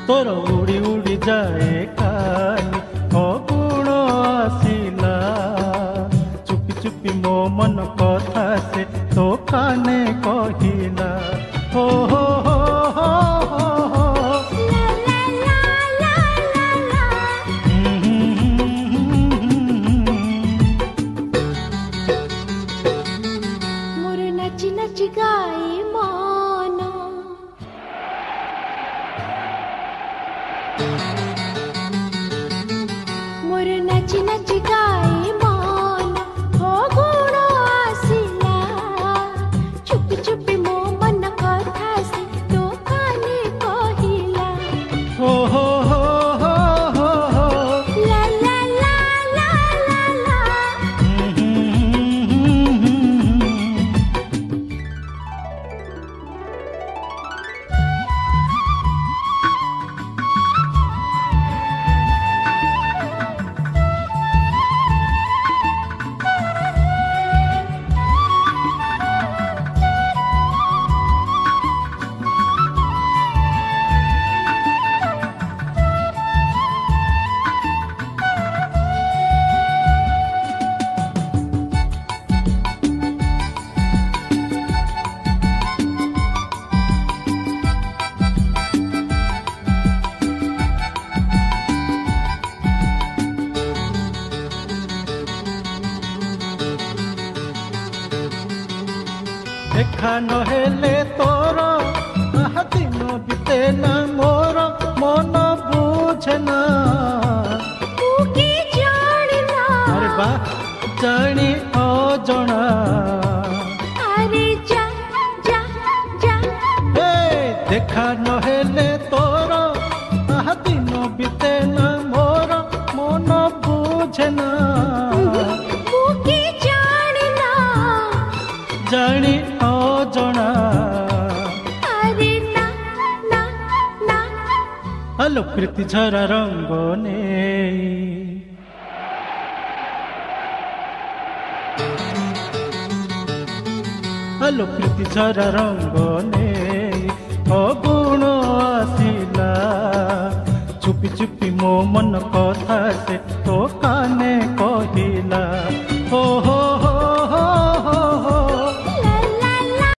तोर उड़ी उड़ी जाए कानी फगुण आसिला चुपी चुपी मो मन कथा से तो काने कहिला हो हो हो हो हो मोर नाची नाची गाए मन मोर नाची नाची गाए मन फगुण आसिला चुपी चुपी मो मन कथा से तो काने कहिला हो हो हो हो हो हो ला ला ला ला ला ला देखा नहेले तोर दिन बीते ना मोर मन बुझे ना तू की जानिना अरे बा जानी अजणा अरे जा जा जा ए देखा नहेले तोर दिन बीते ना मोर मन बुझे ना तू की जानिना जानी अजणा अरे ना ना ना हलो प्रीति झरा रंग ने हलो प्रीति झरा रंग ने फगुण आसिला चुपी चुपी मो मन कथा से